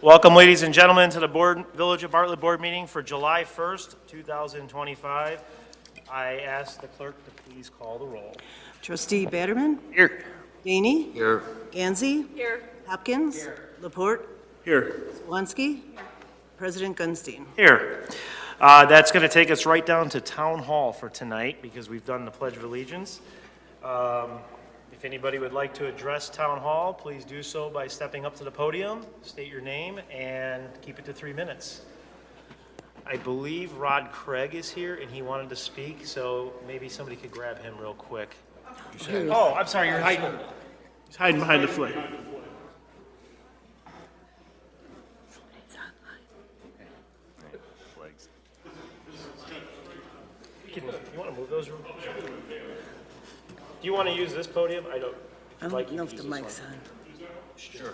Welcome, ladies and gentlemen, to the Village of Bartlett Board meeting for July 1st, 2025. I ask the clerk to please call the roll. Trustee Batterman? Here. Gainey? Here. GANDSEY? Here. Hopkins? Here. LaPorte? Here. Swansky? President Gunstein. Here. That's going to take us right down to Town Hall for tonight because we've done the Pledge of Allegiance. If anybody would like to address Town Hall, please do so by stepping up to the podium, state your name, and keep it to 3 minutes. I believe Rod Craig is here, and he wanted to speak, so maybe somebody could grab him real quick. Oh, I'm sorry, you're hiding. He's hiding behind the flag. You want to move those? Do you want to use this podium? I don't. I don't know if the mic's on. Sure.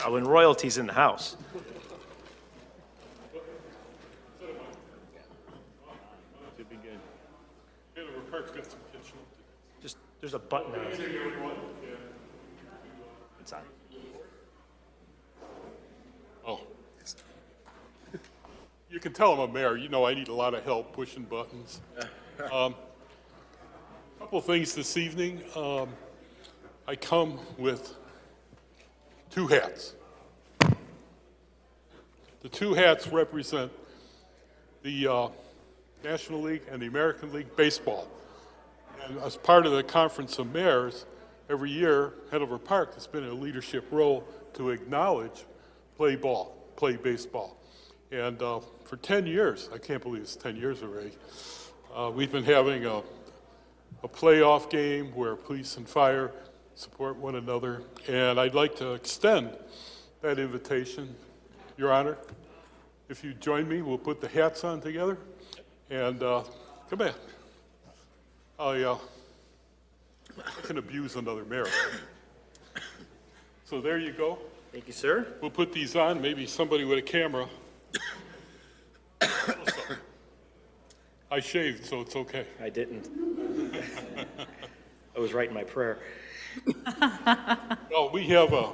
When royalty's in the house. Just, there's a button on it. It's on. Oh. You can tell I'm a mayor. You know I need a lot of help pushing buttons. Couple things this evening. I come with two hats. The two hats represent the National League and the American League Baseball. And as part of the Conference of Mayors, every year, Hanover Park has been in a leadership role to acknowledge play baseball. And for 10 years, I can't believe it's 10 years already, we've been having a playoff game where police and fire support one another. And I'd like to extend that invitation, Your Honor. If you join me, we'll put the hats on together. And come in. I can abuse another mayor. So there you go. Thank you, sir. We'll put these on, maybe somebody with a camera. I shaved, so it's okay. I didn't. I was writing my prayer. Well, we have a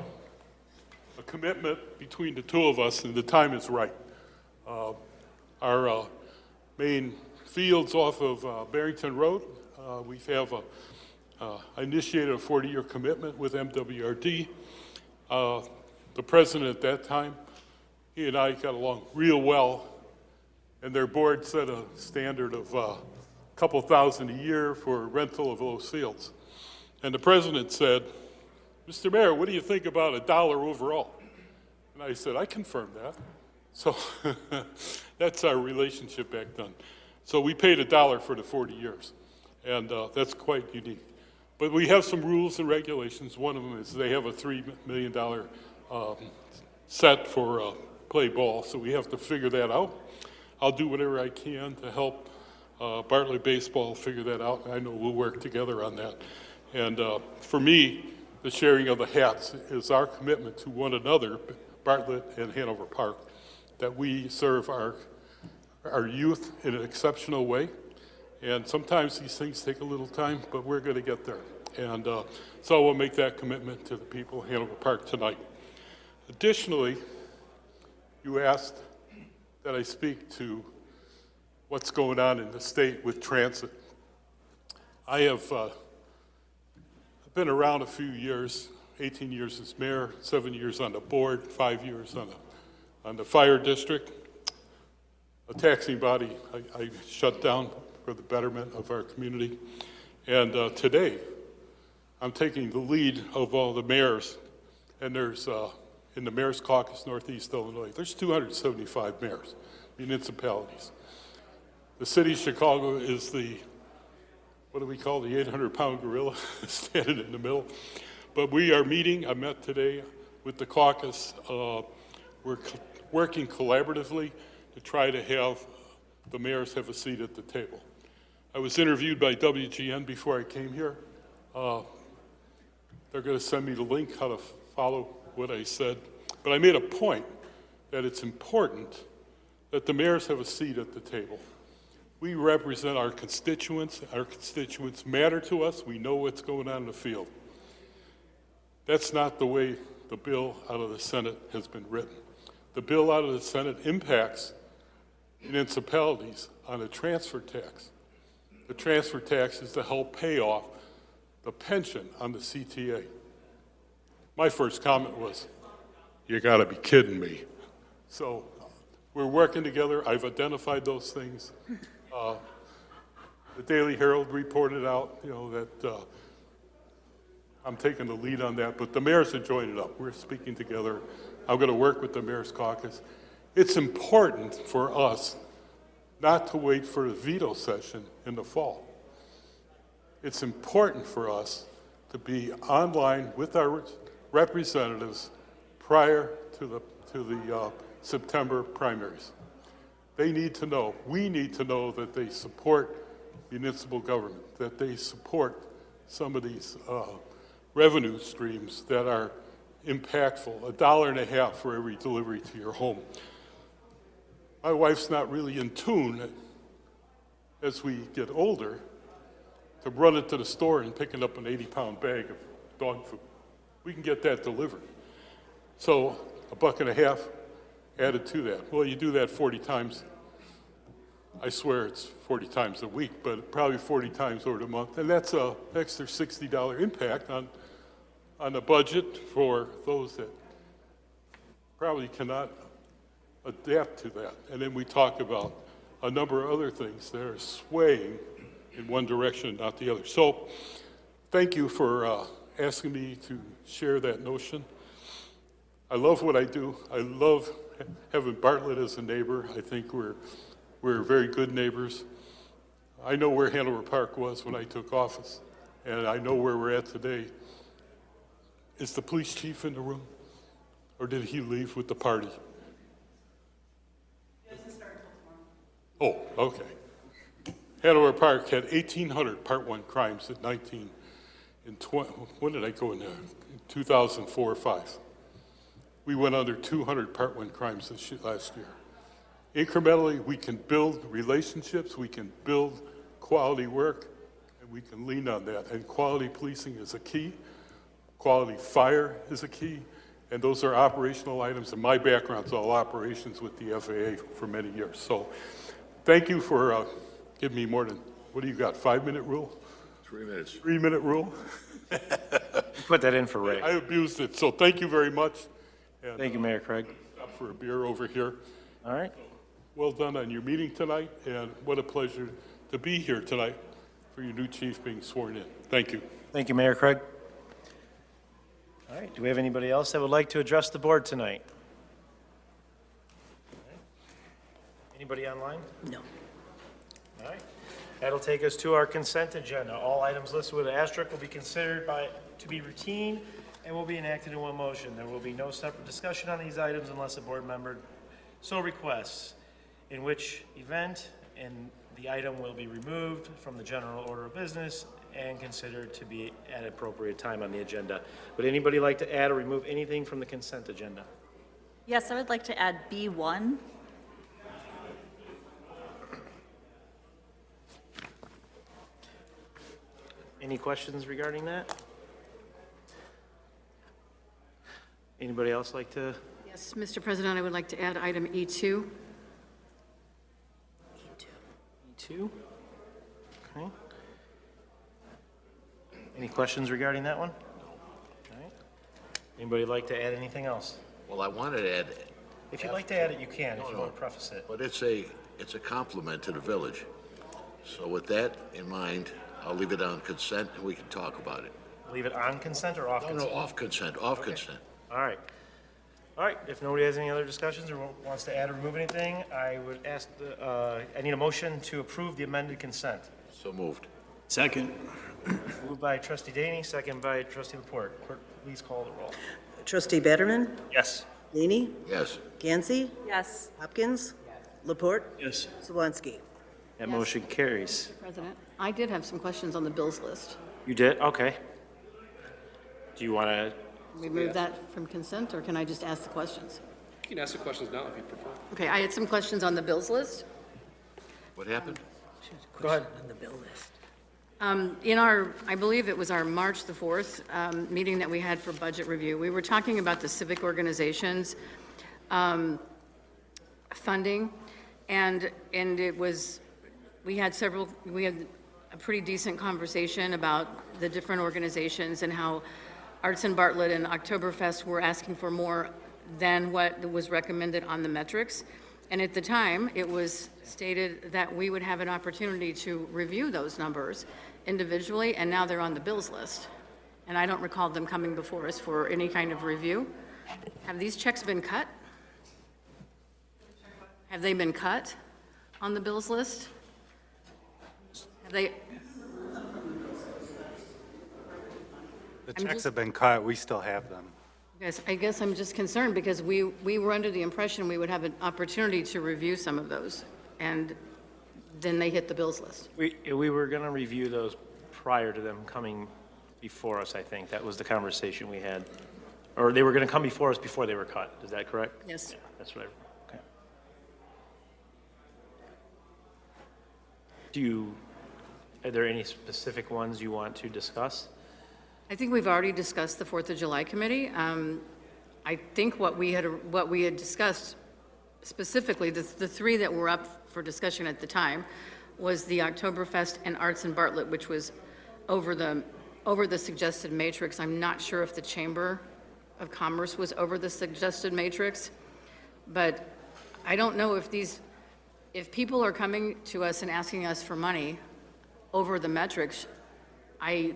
commitment between the two of us, and the time is right. Our main field's off of Barrington Road. We have I initiated a 40-year commitment with MWRD. The president at that time, he and I got along real well, and their board set a standard of a couple thousand a year for rental of those fields. And the president said, Mr. Mayor, what do you think about $1 overall? And I said, I confirm that. So that's our relationship back then. So we paid $1 for the 40 years, and that's quite unique. But we have some rules and regulations. One of them is they have a $3 million set for play ball, so we have to figure that out. I'll do whatever I can to help Bartlett Baseball figure that out. I know we'll work together on that. And for me, the sharing of the hats is our commitment to one another, Bartlett and Hanover Park, that we serve our youth in an exceptional way. And sometimes these things take a little time, but we're going to get there. And so we'll make that commitment to the people of Hanover Park tonight. Additionally, you asked that I speak to what's going on in the state with transit. I have been around a few years, 18 years as mayor, 7 years on the board, 5 years on the fire district. A taxing body I shut down for the betterment of our community. And today, I'm taking the lead of all the mayors. And there's, in the Mayor's Caucus, Northeast Illinois, there's 275 mayors, municipalities. The city of Chicago is the, what do we call the 800-pound gorilla standing in the middle? But we are meeting, I met today with the caucus. We're working collaboratively to try to have the mayors have a seat at the table. I was interviewed by WGN before I came here. They're going to send me the link how to follow what I said. But I made a point that it's important that the mayors have a seat at the table. We represent our constituents. Our constituents matter to us. We know what's going on in the field. That's not the way the bill out of the Senate has been written. The bill out of the Senate impacts municipalities on a transfer tax. The transfer tax is to help pay off the pension on the CTA. My first comment was, you gotta be kidding me. So we're working together. I've identified those things. The Daily Herald reported out, that I'm taking the lead on that, but the mayors have joined it up. We're speaking together. I'm going to work with the Mayor's Caucus. It's important for us not to wait for the veto session in the fall. It's important for us to be online with our representatives prior to the September primaries. They need to know, we need to know that they support municipal government, that they support some of these revenue streams that are impactful, $1.50 for every delivery to your home. My wife's not really in tune as we get older to run into the store and picking up an 80-pound bag of dog food. We can get that delivered. So $1.50 added to that. Well, you do that 40 times. I swear it's 40 times a week, but probably 40 times over the month. And that's an extra $60 impact on the budget for those that probably cannot adapt to that. And then we talk about a number of other things that are swaying in one direction, not the other. So thank you for asking me to share that notion. I love what I do. I love having Bartlett as a neighbor. I think we're very good neighbors. I know where Hanover Park was when I took office, and I know where we're at today. Is the police chief in the room, or did he leave with the party? He doesn't start until tomorrow. Oh, okay. Hanover Park had 1,800 Part 1 crimes at 19. When did I go in there? In 2004 or 5. We went under 200 Part 1 crimes last year. Incrementally, we can build relationships, we can build quality work, and we can lean on that. And quality policing is a key. Quality fire is a key. And those are operational items. And my background's all operations with the FAA for many years. So thank you for giving me more than, what do you got, 5-minute rule? 3 minutes. 3-minute rule? Put that in for Ray. I abused it. So thank you very much. And, Thank you, Mayor Craig. stop for a beer over here. All right. Well done on your meeting tonight, and what a pleasure to be here tonight for your new chief being sworn in. Thank you. Thank you, Mayor Craig. All right, do we have anybody else that would like to address the board tonight? All right. Anybody online? No. All right. That'll take us to our consent agenda. All items listed with an asterisk will be considered to be routine and will be enacted in one motion. There will be no separate discussion on these items unless a board member so requests, in which event the item will be removed from the general order of business and considered to be at appropriate time on the agenda. Would anybody like to add or remove anything from the consent agenda? Yes, I would like to add B1. Any questions regarding that? Anybody else like to? Yes, Mr. President, I would like to add item E2. E2? Okay. Any questions regarding that one? All right. Anybody like to add anything else? Well, I wanted to add. If you'd like to add it, you can, if you want to preface it. But it's a compliment to the village. So with that in mind, I'll leave it on consent and we can talk about it. Leave it on consent or off No, consent? off consent, off consent. All right. All right, if nobody has any other discussions or wants to add or remove anything, I would ask, I need a motion to approve the amended consent. So moved. Second. Moved by trustee Daney, second by trustee Laporte. Clerk, please call the roll. Trustee Betterman? Yes. Daney? Yes. GANDSEY? Yes. Hopkins? LaPorte? Yes. Swansky? That Yes. motion carries. President, I did have some questions on the bills list. You did? Okay. Do you want to, Remove that from consent, or can I just ask the questions? You can ask the questions now if you prefer. Okay, I had some questions on the bills list. What happened? Go ahead. In our, I believe it was our March the 4th meeting that we had for budget review, we were talking about the civic organizations funding, and it was, we had a pretty decent conversation about the different organizations and how Arts and Bartlett and Oktoberfest were asking for more than what was recommended on the metrics. And at the time, it was stated that we would have an opportunity to review those numbers individually, and now they're on the bills list. And I don't recall them coming before us for any kind of review. Have these checks been cut? Have they been cut on the bills list? Have they? The checks have been cut, we still have them. Yes, I guess I'm just concerned because we were under the impression we would have an opportunity to review some of those, and then they hit the bills list. We were going to review those prior to them coming before us, I think. That was the conversation we had. Or they were going to come before us before they were cut. Is that correct? Yes. Yeah, that's what I, okay. Are there any specific ones you want to discuss? I think we've already discussed the 4th of July committee. I think what we had discussed specifically, the three that were up for discussion at the time, was the Oktoberfest and Arts and Bartlett, which was over the suggested matrix. I'm not sure if the Chamber of Commerce was over the suggested matrix, but I don't know if people are coming to us and asking us for money over the metrics, I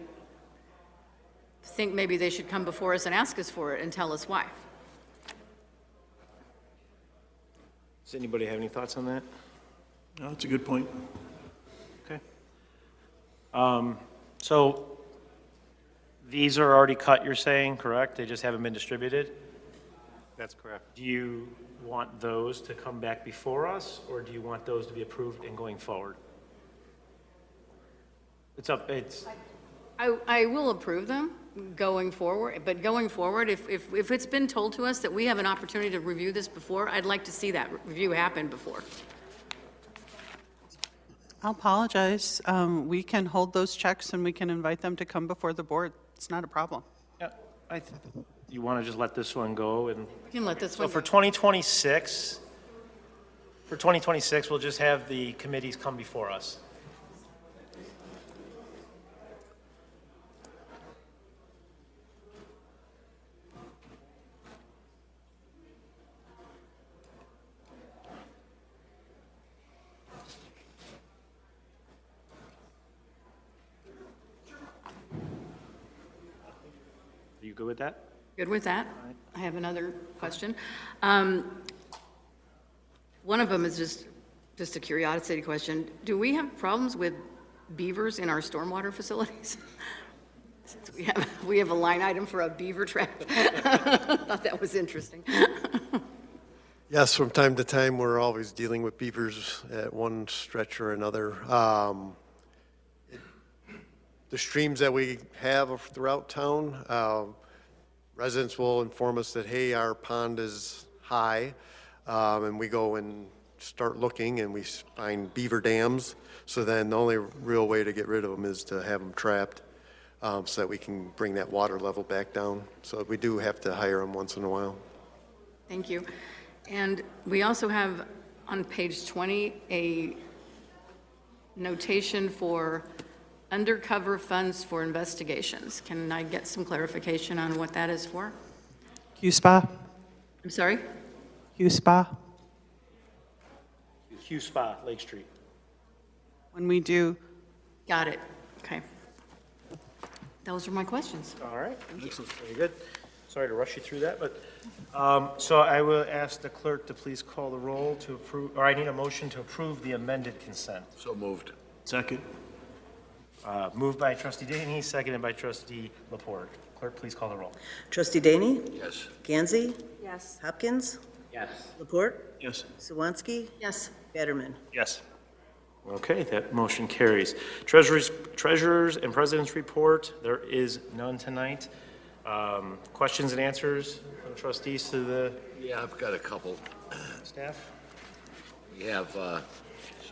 think maybe they should come before us and ask us for it and tell us why. Does anybody have any thoughts on that? No, that's a good point. Okay. So these are already cut, you're saying, correct? They just haven't been distributed? That's correct. Do you want those to come back before us, or do you want those to be approved and going forward? I will approve them going forward, but going forward, if it's been told to us that we have an opportunity to review this before, I'd like to see that review happen before. I'll apologize. We can hold those checks and we can invite them to come before the board. It's not a problem. Yeah, you want to just let this one go? And We can let this so one. for 2026, we'll just have the committees come before us. Are you good with that? Good with that? I have another question. One of them is just a curiosity question. Do we have problems with beavers in our stormwater facilities? Since we have a line item for a beaver trap. Thought that was interesting. Yes, from time to time, we're always dealing with beavers at one stretch or another. The streams that we have throughout town, residents will inform us that, hey, our pond is high, and we go and start looking and we find beaver dams. So then the only real way to get rid of them is to have them trapped, so that we can bring that water level back down. So we do have to hire them once in a while. Thank you. And we also have on page 20 a notation for undercover funds for investigations. Can I get some clarification on what that is for? Q-Spa? I'm sorry? Q-Spa? Hugh Spa, Lake Street. When we do, Got it. Okay. Those are my questions. All right, very good. Sorry to rush you through that, but, so I will ask the clerk to please call the roll to approve, or I need a motion to approve the amended consent. So moved. Second. Moved by trustee Daney, seconded by trustee Laporte. Clerk, please call the roll. Trustee Daney? Yes. Gandsey? Yes. Hopkins? Yes. Laporte? Yes. Sawansky? Yes. Betterman? Yes. Okay, that motion carries. Treasurers and president's report, there is none tonight. Questions and answers from trustees to the Yeah, I've got a couple. staff? We have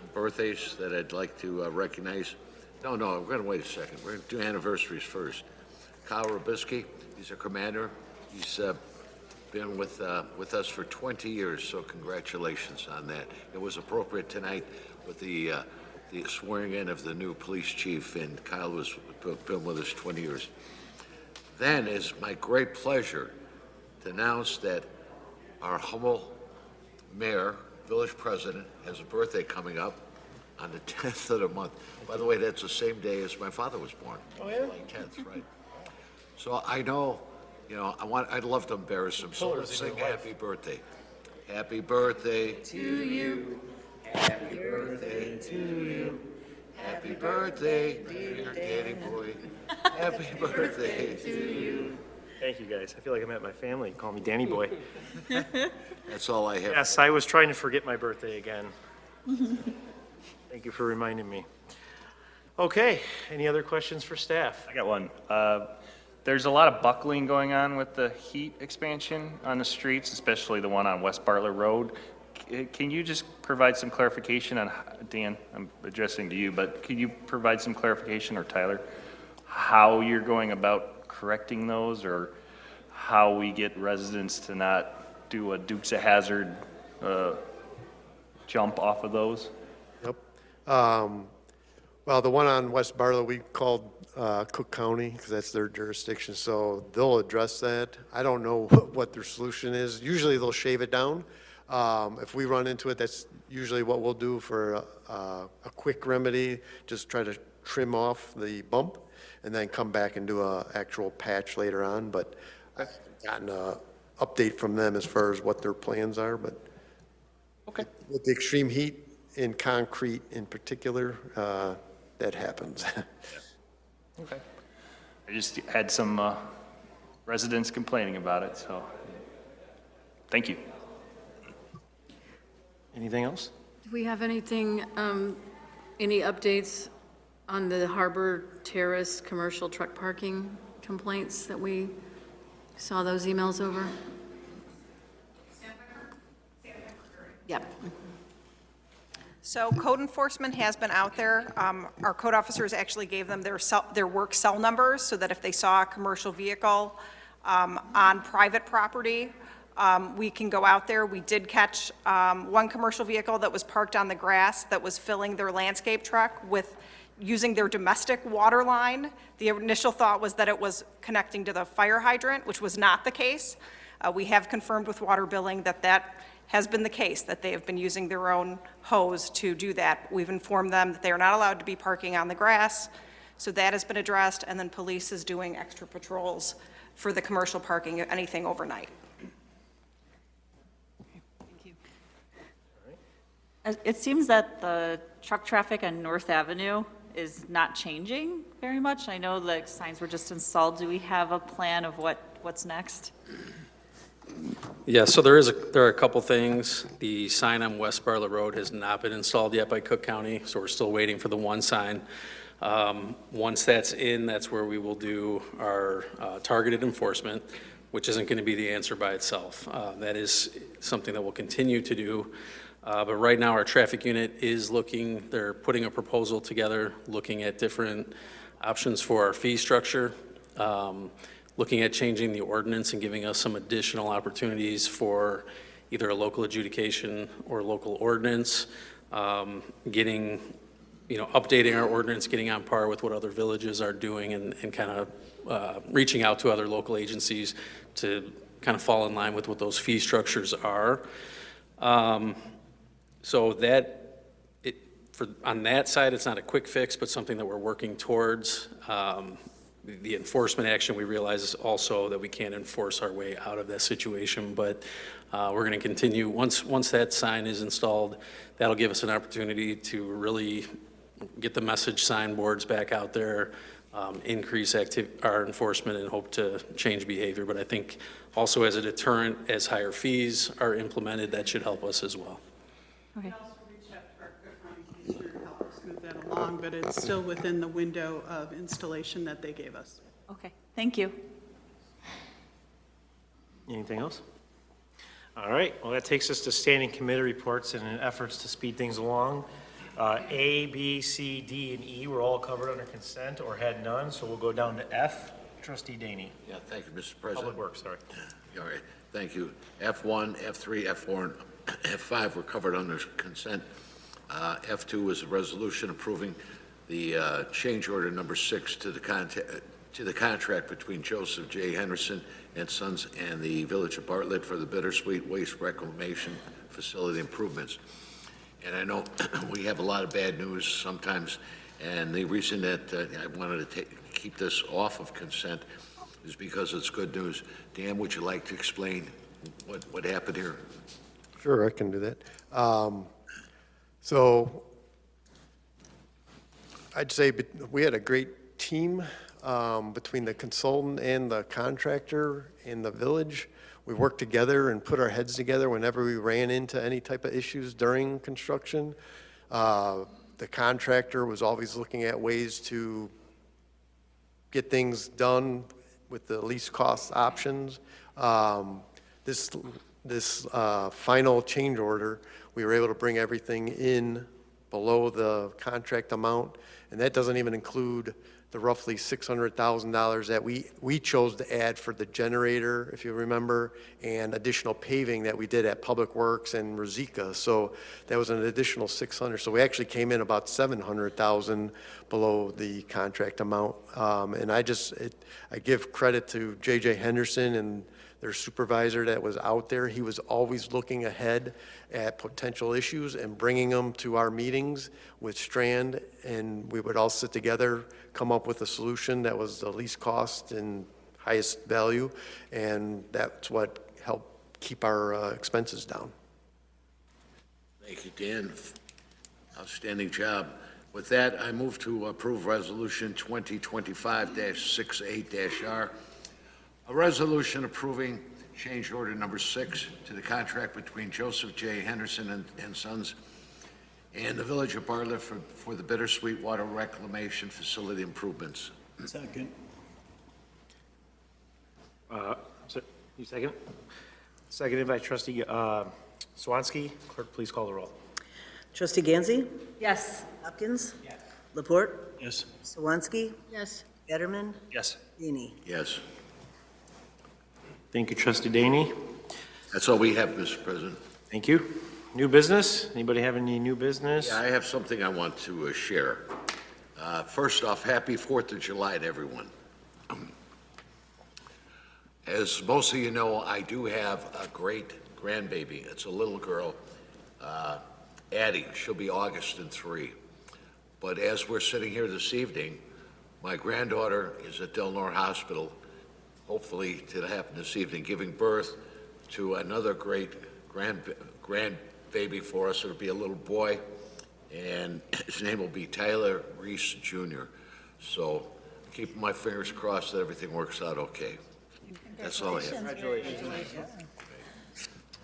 some birthdays that I'd like to recognize. No, we're going to wait a second. We're going to do anniversaries first. Kyle Robisky, he's a commander. He's been with us for 20 years, so congratulations on that. It was appropriate tonight with the swearing in of the new police chief, and Kyle was been with us 20 years. Then it's my great pleasure to announce that our humble mayor, village president, has a birthday coming up on the 10th of the month. By the way, that's the same day as my father was born. Oh, yeah? July 10th, right. So I know, I'd love to embarrass him, so let's sing happy birthday. Happy birthday to you. Happy birthday to you. Happy birthday, dear Danny boy. Happy birthday to you. Thank you, guys. I feel like I'm at my family. Call me Danny Boy. That's all I have. Yes, I was trying to forget my birthday again. Thank you for reminding me. Okay, any other questions for staff? I got one. There's a lot of buckling going on with the heat expansion on the streets, especially the one on West Bartlett Road. Can you just provide some clarification on, Dan, I'm addressing to you, but can you provide some clarification, or Tyler, how you're going about correcting those, or how we get residents to not do a Dukes of Hazzard jump off of those? Yep. Well, the one on West Barlow, we called Cook County because that's their jurisdiction, so they'll address that. I don't know what their solution is. Usually they'll shave it down. If we run into it, that's usually what we'll do for a quick remedy, just try to trim off the bump and then come back and do a actual patch later on. But I've gotten an update from them as far as what their plans are, but Okay. with the extreme heat in concrete in particular, that happens. Okay. I just had some residents complaining about it, so thank you. Anything else? Do we have anything, any updates on the Harbor Terrace commercial truck parking complaints that we saw those emails over? Yep. So code enforcement has been out there. Our code officers actually gave them their work cell numbers so that if they saw a commercial vehicle on private property, we can go out there. We did catch one commercial vehicle that was parked on the grass that was filling their landscape truck with using their domestic water line. The initial thought was that it was connecting to the fire hydrant, which was not the case. We have confirmed with water billing that that has been the case, that they have been using their own hose to do that. We've informed them that they are not allowed to be parking on the grass, so that has been addressed, and then police is doing extra patrols for the commercial parking, anything overnight. It seems that the truck traffic on North Avenue is not changing very much. I know the signs were just installed. Do we have a plan of what's next? Yeah, so there are a couple things. The sign on West Bartlett Road has not been installed yet by Cook County, so we're still waiting for the one sign. Once that's in, that's where we will do our targeted enforcement, which isn't going to be the answer by itself. That is something that we'll continue to do. But right now, our traffic unit is they're putting a proposal together, looking at different options for our fee structure, looking at changing the ordinance and giving us some additional opportunities for either a local adjudication or local ordinance, updating our ordinance, getting on par with what other villages are doing, and kind of reaching out to other local agencies to kind of fall in line with what those fee structures are. So on that side, it's not a quick fix, but something that we're working towards. The enforcement action, we realize is also that we can't enforce our way out of that situation, but we're going to continue. Once that sign is installed, that'll give us an opportunity to really get the message signboards back out there, increase our enforcement, and hope to change behavior. But I think also as a deterrent, as higher fees are implemented, that should help us as well. Okay. Move that along, but it's still within the window of installation that they gave us. Okay, thank you. Anything else? All right, well, that takes us to standing committee reports, and in efforts to speed things along, A, B, C, D, and E were all covered under consent or had none, so we'll go down to F. Trustee Daney. Yeah, thank you, Mr. President. Public Works, sorry. All right, thank you. F1, F3, F4, and F5 were covered under consent. F2 is a resolution approving the change order number 6 to the contract between Joseph J. Henderson and Sons and the Village of Bartlett for the Bittersweet Waste Reclamation Facility improvements. And I know we have a lot of bad news sometimes, and the reason that I wanted to keep this off of consent is because it's good news. Dan, would you like to explain what happened here? Sure, I can do that. So I'd say we had a great team between the consultant and the contractor in the village. We worked together and put our heads together whenever we ran into any type of issues during construction. The contractor was always looking at ways to get things done with the least cost options. This final change order, we were able to bring everything in below the contract amount, and that doesn't even include the roughly $600,000 that we chose to add for the generator, if you remember, and additional paving that we did at Public Works and Rosika. So that was an additional 600. So we actually came in about 700,000 below the contract amount. And I give credit to J.J. Henderson and their supervisor that was out there. He was always looking ahead at potential issues and bringing them to our meetings with Strand, and we would all sit together, come up with a solution that was the least cost and highest value, and that's what helped keep our expenses down. Thank you, Dan. Outstanding job. With that, I move to approve Resolution 2025-68-R, a resolution approving change order number 6 to the contract between Joseph J. Henderson and Sons and the Village of Bartlett for the Bittersweet Water Reclamation Facility improvements. Second. You second? Seconded by Trustee Swansky. Clerk, please call the roll. Trustee Gandsey? Yes. Hopkins? Yes. LaPorte? Yes. Swansky? Yes. Betterman? Yes. Daney? Yes. Thank you, Trustee Daney. That's all we have, Mr. President. Thank you. New business? Anybody have any new business? Yeah, I have something I want to share. First off, happy 4th of July to everyone. As most of you know, I do have a great grandbaby. It's a little girl, Addie. She'll be August in 3. But as we're sitting here this evening, my granddaughter is at Del Norte Hospital, hopefully to happen this evening, giving birth to another great grandbaby for us. It'll be a little boy, and his name will be Tyler Reese Jr. So keeping my fingers crossed that everything works out okay. That's all I have. Congratulations.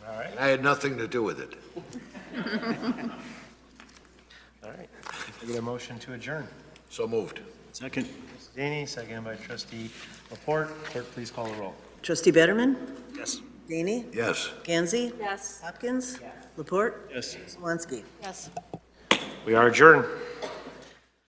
All right. I had nothing to do with it. All right. I get a motion to adjourn. So moved. Second. Daney, seconded by Trustee Laporte. Clerk, please call the roll. Trustee Betterman? Yes. Daney? Yes. Gandsey? Yes. Hopkins? Laporte? Yes. Swansky? Yes. We are adjourned.